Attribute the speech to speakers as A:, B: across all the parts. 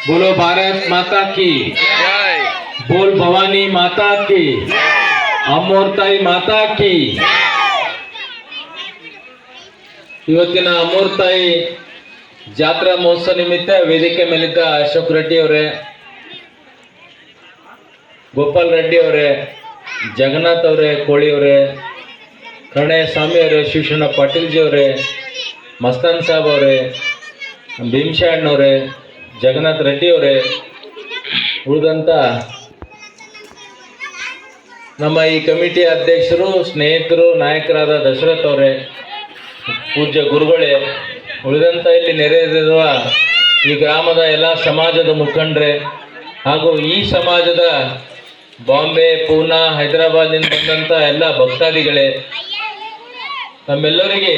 A: बोलो भारत माता की, बोल भवानी माता की, ಅಮೋರ್ತಾಯಿ ಮಾತಾ ಕಿ. ಇವತ್ತಿನ ಅಮೋರ್ತಾಯಿ ಜಾತ್ರಾ ಮಹೋತ್ಸವ ನಿಮಿತ್ತ ವೇದಿಕೆ ಮೇಲಿದ್ದ ಅಶೋಕ್ ರೆಡ್ಡಿ ಅವರೇ, ಗೋಪಾಲ್ ರೆಡ್ಡಿ ಅವರೇ, ಜಗನ್ನಾಥ್ ಅವರೇ, ಕೋಳಿ ಅವರೇ, ಕರ್ಣಯ್ಯ ಸ್ವಾಮಿ ಅವರೇ, ಶಿವಶರಣ ಪಾಟೀಲ್ ಜಿ ಅವರೇ, ಮಸ್ತಾನ್ ಸಾಬ್ ಅವರೇ, ಭೀಮಶಾಣ್ಣವರೇ, ಜಗನ್ನಾಥ್ ರೆಡ್ಡಿ ಅವರೇ, ಉಳಿದಂಥ ನಮ್ಮ ಈ ಕಮಿಟಿಯ ಅಧ್ಯಕ್ಷರು, ಸ್ನೇಹಿತರು, ನಾಯಕರಾದ ದಶರಥ್ ಅವರೇ, ಪೂಜ್ಯ ಗುರುಗಳೇ, ಉಳಿದಂಥ ಇಲ್ಲಿ ನೆರೆದಿರುವ ಈ ಗ್ರಾಮದ ಎಲ್ಲ ಸಮಾಜದ ಮುಖಂಡರೇ ಹಾಗೂ ಈ ಸಮಾಜದ ಬಾಂಬೆ, ಪೂನಾ, ಹೈದರಾಬಾದ್ನಿಂದ ಬಂದಂಥ ಎಲ್ಲ ಭಕ್ತಾದಿಗಳೇ, ನಮ್ಮೆಲ್ಲರಿಗೆ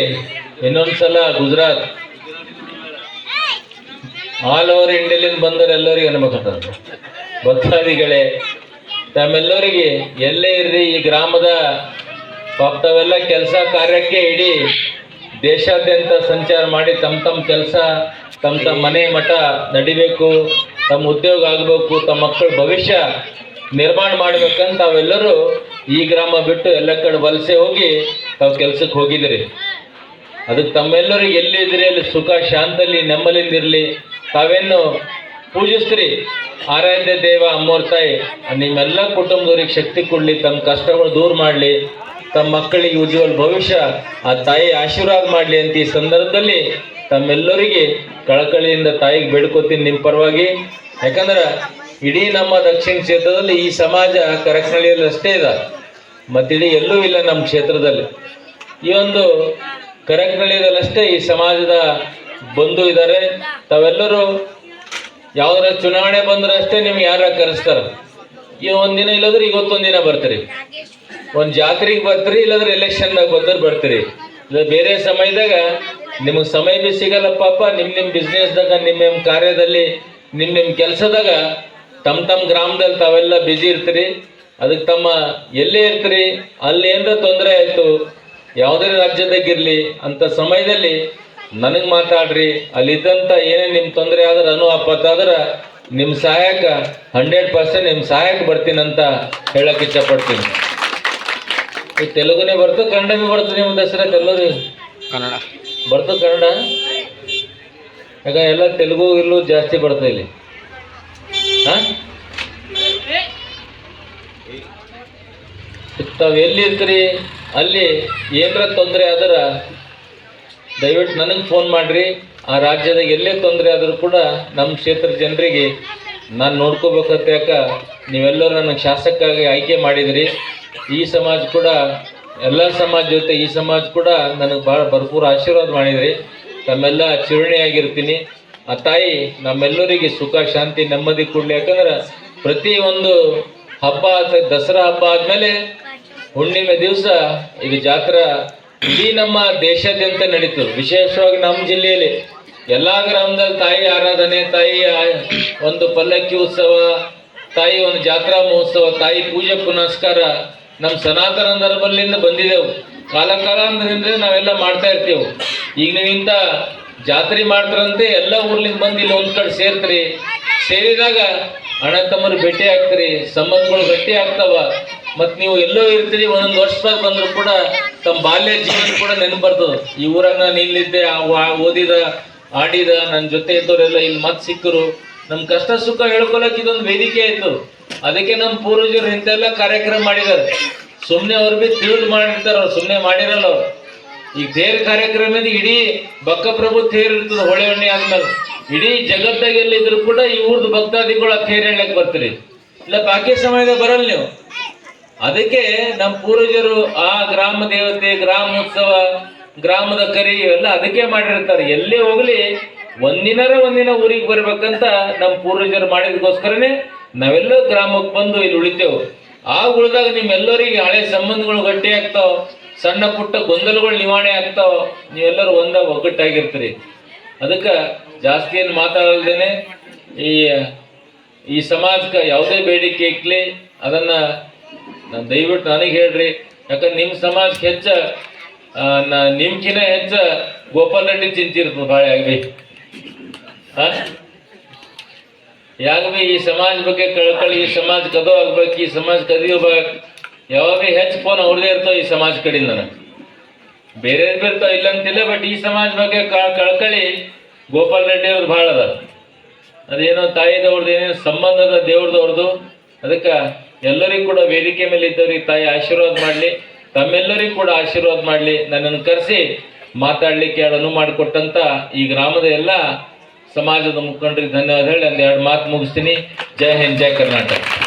A: ಇನ್ನೊಂದು ಸಲ ಗುಜರಾತ್ ಆಲ್ ಓವರ್ ಇಂಡಿಯಾಲಿಂದ ಬಂದವರೆಲ್ಲರಿಗೆ ಅನ್ಬೇಕಂತ ಭಕ್ತಾದಿಗಳೇ, ತಮ್ಮೆಲ್ಲರಿಗೆ ಎಲ್ಲೇ ಇರ್ರಿ, ಈ ಗ್ರಾಮದ ಪಾಪ ತಾವೆಲ್ಲ ಕೆಲಸ ಕಾರ್ಯಕ್ಕೆ ಇಡೀ ದೇಶಾದ್ಯಂತ ಸಂಚಾರ ಮಾಡಿ ತಮ್ಮ ಕೆಲಸ ತಮ್ಮ ಮನೆ ಮಠ ನಡಿಬೇಕು, ತಮ್ಮ ಉದ್ಯೋಗ ಆಗಬೇಕು, ತಮ್ಮ ಮಕ್ಕಳ ಭವಿಷ್ಯ ನಿರ್ಮಾಣ ಮಾಡ್ಬೇಕಂತ ತಾವೆಲ್ಲರೂ ಈ ಗ್ರಾಮ ಬಿಟ್ಟು ಎಲ್ಲ ಕಡೆ ವಲಸೆ ಹೋಗಿ ತಾವು ಕೆಲಸಕ್ಕೆ ಹೋಗಿದ್ರಿ. ಅದಕ್ಕೆ ತಮ್ಮೆಲ್ಲರಿಗೆ ಎಲ್ಲಿದ್ರಿ ಅಲ್ಲಿ ಸುಖ ಶಾಂತಲ್ಲಿ ನೆಮ್ಮಲಿಂದಿರಲಿ. ತಾವೇನು ಪೂಜಿಸ್ತೀರಿ ಆರಾಧ್ಯ ದೇವ ಅಮೋರ್ತಾಯಿ ನಿಮ್ಮೆಲ್ಲ ಕುಟುಂಬದವ್ರಿಗೆ ಶಕ್ತಿ ಕೊಡಲಿ, ತಮ್ಮ ಕಷ್ಟಗಳು ದೂರ ಮಾಡಲಿ, ತಮ್ಮ ಮಕ್ಕಳಿಗೆ ಉಜ್ವಲ ಭವಿಷ್ಯ ಆ ತಾಯಿ ಆಶೀರ್ವಾದ ಮಾಡಲಿ ಅಂತ ಈ ಸಂದರ್ಭದಲ್ಲಿ ತಮ್ಮೆಲ್ಲರಿಗೆ ಕಳಕಳಿಯಿಂದ ತಾಯಿಗೆ ಬೇಡ್ಕೋತೀನಿ ನಿಮ್ಮ ಪರವಾಗಿ. ಯಾಕಂದ್ರೆ ಇಡೀ ನಮ್ಮ ದಕ್ಷಿಣ ಕ್ಷೇತ್ರದಲ್ಲಿ ಈ ಸಮಾಜ ಕರಕನಹಳ್ಳಿಯಲ್ಲಿ ಅಷ್ಟೇ ಇದೆ, ಮತ್ತಿಡೀ ಎಲ್ಲೂ ಇಲ್ಲ ನಮ್ಮ ಕ್ಷೇತ್ರದಲ್ಲಿ. ಈ ಒಂದು ಕರಕನಹಳ್ಳಿಯಲ್ಲಷ್ಟೇ ಈ ಸಮಾಜದ ಬಂಧು ಇದ್ದಾರೆ. ತಾವೆಲ್ಲರೂ ಯಾವ್ದಾರ ಚುನಾವಣೆ ಬಂದ್ರೆ ಅಷ್ಟೇ ನಿಮ್ಗೆ ಯಾರ ಕರೆಸ್ತಾರ. ಈ ಒಂದಿನ ಇಲ್ಲದ್ರೆ ಇವತ್ತೊಂದು ದಿನ ಬರ್ತೀರಿ, ಒಂದು ಜಾತ್ರೆಗೆ ಬರ್ತೀರಿ, ಇಲ್ಲಾಂದ್ರೆ ಎಲೆಕ್ಷನ್ದಾಗ ಬಂದ್ರೆ ಬರ್ತೀರಿ. ಇಲ್ಲ ಬೇರೆ ಸಮಯದಾಗ ನಿಮಗೆ ಸಮಯ ಭೀ ಸಿಗಲ್ಲ ಪಾಪ. ನಿಮ್ಮ ಬಿಸ್ನೆಸ್ದಾಗ, ನಿಮ್ಮ ಕಾರ್ಯದಲ್ಲಿ, ನಿಮ್ಮ ಕೆಲಸದಾಗ ತಮ್ಮ ಗ್ರಾಮದಲ್ಲಿ ತಾವೆಲ್ಲ ಬ್ಯುಸಿ ಇರ್ತೀರಿ. ಅದಕ್ಕೆ ತಮ್ಮ ಎಲ್ಲೇ ಇರ್ತೀರಿ ಅಲ್ಲಿ ಏನಾರ ತೊಂದರೆ ಆಯಿತು, ಯಾವುದೇ ರಾಜ್ಯದಾಗಿರಲಿ ಅಂಥ ಸಮಯದಲ್ಲಿ ನನಗೆ ಮಾತಾಡ್ರಿ. ಅಲ್ಲಿದ್ದಂಥ ಏನೇ ನಿಮ್ಮ ತೊಂದರೆ ಆದ್ರೆ ಆದ್ರೆ ನಿಮ್ಮ ಸಹಾಯಕ 100% ನಿಮ್ಮ ಸಹಾಯಕ್ಕೆ ಬರ್ತೀನಂತ ಹೇಳಕ್ಕೆ ಇಷ್ಟಪಡ್ತೀನಿ. ಈ ತೆಲುಗುನೇ ಬರ್ತು, ಕನ್ನಡ ಭೀ ಬರ್ತು. ನಿಮ್ಮ ದಸರಾಕ್ಕೆ ಎಲ್ಲರೂ
B: ಕನ್ನಡ
A: ಬರ್ತು, ಕನ್ನಡ ಯಾಕ ಎಲ್ಲ ತೆಲುಗು ಇಲ್ಲೂ ಜಾಸ್ತಿ ಬರ್ತಾ ಇಲ್ಲಿ. ಹಾಂ, ತಾವು ಎಲ್ಲಿ ಇರ್ತೀರಿ ಅಲ್ಲಿ ಏನರ ತೊಂದರೆ ಆದ್ರೆ ದಯವಿಟ್ಟು ನನಗೆ ಫೋನ್ ಮಾಡಿರಿ. ಆ ರಾಜ್ಯದಾಗ ಎಲ್ಲೇ ತೊಂದರೆ ಆದರೂ ಕೂಡ ನಮ್ಮ ಕ್ಷೇತ್ರದ ಜನರಿಗೆ ನಾನು ನೋಡ್ಕೋಬೇಕಂತ. ಯಾಕ ನೀವೆಲ್ಲರೂ ನನಗೆ ಶಾಸಕಾಗಿ ಆಯ್ಕೆ ಮಾಡಿದಿರಿ. ಈ ಸಮಾಜ ಕೂಡ ಎಲ್ಲ ಸಮಾಜ ಜೊತೆ ಈ ಸಮಾಜ ಕೂಡ ನನಗೆ ಭಾಳ ಭರ್ಪೂರ ಆಶೀರ್ವಾದ ಮಾಡಿದ್ರಿ. ತಮ್ಮೆಲ್ಲ ಚಿರುಣಿಯಾಗಿರ್ತೀನಿ. ಆ ತಾಯಿ ನಮ್ಮೆಲ್ಲರಿಗೆ ಸುಖ ಶಾಂತಿ ನೆಮ್ಮದಿ ಕೊಡಲಿ. ಯಾಕಂದ್ರೆ ಪ್ರತಿ ಒಂದು ಹಬ್ಬ, ದಸರಾ ಹಬ್ಬ ಆದಮೇಲೆ ಹುಣ್ಣಿಮೆ ದಿವಸ ಈಗ ಜಾತ್ರಾ ಇಡೀ ನಮ್ಮ ದೇಶಾದ್ಯಂತ ನಡೀತದೆ. ವಿಶೇಷವಾಗಿ ನಮ್ಮ ಜಿಲ್ಲೆಯಲ್ಲಿ ಎಲ್ಲ ಗ್ರಾಮದಲ್ಲಿ ತಾಯಿ ಆರಾಧನೆ, ತಾಯಿಯ ಒಂದು ಪಲ್ಲಕ್ಕಿ ಉತ್ಸವ, ತಾಯಿ ಒಂದು ಜಾತ್ರಾ ಮಹೋತ್ಸವ, ತಾಯಿ ಪೂಜೆ ಪುನಸ್ಕಾರ ನಮ್ಮ ಸನಾತನ ಧರ್ಮದಿಂದ ಬಂದಿದ್ದೆವು. ಕಾಲಾಂತರದಿಂದ ನಾವೆಲ್ಲ ಮಾಡ್ತಾ ಇರ್ತೀವಿ. ಈಗ ನೀವಿಂತ ಜಾತ್ರೆ ಮಾಡ್ತಾರಂತೆ ಎಲ್ಲ ಊರ್ಲಿಂದ ಬಂದು ಇಲ್ಲಿ ಒಂದು ಕಡೆ ಸೇರ್ತೀರಿ. ಸೇರಿದಾಗ ಅಣ್ಣ ತಮ್ಮರು ಭೇಟಿ ಆಗ್ತೀರಿ, ಸಂಬಂಧಗಳು ಗಟ್ಟಿ ಆಗ್ತಾವ. ಮತ್ತು ನೀವು ಎಲ್ಲೋ ಇರ್ತೀರಿ, ಒಂದೊಂದು ವರ್ಷದಾಗ ಬಂದರೂ ಕೂಡ ತಮ್ಮ ಬಾಲ್ಯ ಜೀವನ ಕೂಡ ನೆನಪು ಬರ್ತದೆ. ಈ ಊರಾಗ ನಾನು ಇಲ್ಲಿದ್ದೆ, ಓದಿದ ಆಡಿದ ನನ್ನ ಜೊತೆ ಇದ್ದವರೆಲ್ಲ ಇಲ್ಲಿ ಮತ್ತೆ ಸಿಕ್ಕರು. ನಮ್ಮ ಕಷ್ಟ ಸುಖ ಹೇಳ್ಕೊಳಕ್ಕೆ ಇದೊಂದು ವೇದಿಕೆ ಆಯಿತು. ಅದಕ್ಕೆ ನಮ್ಮ ಪೂರ್ವಜರು ಇಂಥೆಲ್ಲ ಕಾರ್ಯಕ್ರಮ ಮಾಡಿದ್ದಾರೆ. ಸುಮ್ಮನೆ ಅವ್ರು ಭೀ ತಿಳಿದು ಮಾಡಿರ್ತಾರೆ, ಅವ್ರು ಸುಮ್ಮನೆ ಮಾಡಿರಲ್ಲ ಅವ್ರು. ಈಗ ತೇರ್ ಕಾರ್ಯಕ್ರಮದ ಇಡೀ ಬಕ್ಕಪ್ರಭು ತೇರ್ ಇರ್ತದೆ. ಹೊಳೆ ಎಣ್ಣೆ ಆದ್ಮೇಲೆ ಇಡೀ ಜಗತ್ತಾಗ ಎಲ್ಲಿದ್ರು ಕೂಡ ಈ ಊರ್ದು ಭಕ್ತಾದಿಗಳು ಆ ತೇರ್ ಹೇಳಕ್ ಬರ್ತೀರಿ. ಇಲ್ಲ ಬಾಕಿ ಸಮಯದಾಗ ಬರಲ್ಲ ನೀವು. ಅದಕ್ಕೆ ನಮ್ಮ ಪೂರ್ವಜರು ಆ ಗ್ರಾಮ ದೇವತೆ, ಗ್ರಾಮೋತ್ಸವ, ಗ್ರಾಮದ ಕರಿ ಇವೆಲ್ಲ ಅದಕ್ಕೆ ಮಾಡಿರ್ತಾರೆ. ಎಲ್ಲೇ ಹೋಗ್ಲಿ ಒಂದಿನ ಊರಿಗೆ ಬರ್ಬೇಕಂತ ನಮ್ಮ ಪೂರ್ವಜರು ಮಾಡಿದಕ್ಕೋಸ್ಕರನೇ ನಾವೆಲ್ಲ ಗ್ರಾಮಕ್ಕೆ ಬಂದು ಇಲ್ಲಿ ಉಳಿತೇವೆ. ಆ ಉಳಿದಾಗ ನಿಮ್ಮೆಲ್ಲರಿಗೆ ಹಳೆ ಸಂಬಂಧಗಳು ಗಟ್ಟಿ ಆಗ್ತಾವ, ಸಣ್ಣ ಪುಟ್ಟ ಗೊಂದಲಗಳು ನಿವಾರಣೆ ಆಗ್ತಾವ. ನೀವೆಲ್ಲರೂ ಒಂದಾಗ ಒಗ್ಗಟ್ಟಾಗಿರ್ತೀರಿ. ಅದಕ್ಕೆ ಜಾಸ್ತಿ ಏನು ಮಾತಾಡಲ್ದೇನೆ ಈ ಸಮಾಜಕ್ಕೆ ಯಾವುದೇ ಬೇಡಿಕೆ ಇಕ್ಲಿ ಅದನ್ನು ದಯವಿಟ್ಟು ನನಗೆ ಹೇಳ್ರಿ. ಯಾಕಂದ್ರೆ ನಿಮ್ಮ ಸಮಾಜಕ್ಕೆ ಹೆಚ್ಚ ನಿಮ್ಕಿನ ಹೆಚ್ಚ ಗೋಪಾಲ್ ರೆಡ್ಡಿ ಚಿಂತಿರ್ತದೆ ಭಾಳ ಆಗಿ. ಯಾಗ ಭೀ ಈ ಸಮಾಜ ಬಗ್ಗೆ ಕಳ್ಕಳಿ, ಈ ಸಮಾಜ ಕದೋ ಆಗ್ಬೇಕು, ಈ ಸಮಾಜ ಕದಿಯೋಬೇಕು, ಯಾವಾಗ ಭೀ ಹೆಚ್ಚು ಫೋನ್ ಅವ್ರದೇ ಇರ್ತಾವ ಈ ಸಮಾಜ ಕಡೆಯಿಂದ ನನಗೆ. ಬೇರೆ ಇರ್ತಾವ ಇಲ್ಲ ಅಂತಿಲ್ಲ, ಬಟ್ ಈ ಸಮಾಜ ಬಗ್ಗೆ ಕಳ್ಕಳಿ ಗೋಪಾಲ್ ರೆಡ್ಡಿ ಅವ್ರದ್ದು ಭಾಳ ಅದ. ಅದೇನೋ ತಾಯಿದವ್ರದ್ದು ಏನೇನು ಸಂಬಂಧ ಅದ ದೇವ್ರದವ್ರದ್ದು. ಅದಕ್ಕೆ ಎಲ್ಲರಿಗೂ ಕೂಡ ವೇದಿಕೆ ಮೇಲೆ ಇದ್ದವ್ರಿಗೆ ತಾಯಿ ಆಶೀರ್ವಾದ ಮಾಡಲಿ, ತಮ್ಮೆಲ್ಲರಿಗೂ ಕೂಡ ಆಶೀರ್ವಾದ ಮಾಡಲಿ. ನನ್ನನ್ನು ಕರೆಸಿ ಮಾತಾಡಲಿಕ್ಕೆ ಅನುವು ಮಾಡಿಕೊಟ್ಟಂತ ಈ ಗ್ರಾಮದ ಎಲ್ಲ ಸಮಾಜದ ಮುಖಂಡರಿಗೆ ಧನ್ಯವಾದ ಹೇಳಿ 2 ಮಾತು ಮುಗಿಸ್ತೀನಿ. ಜೈ ಹಿಂದ್, ಜೈ ಕರ್ನಾಟಕ.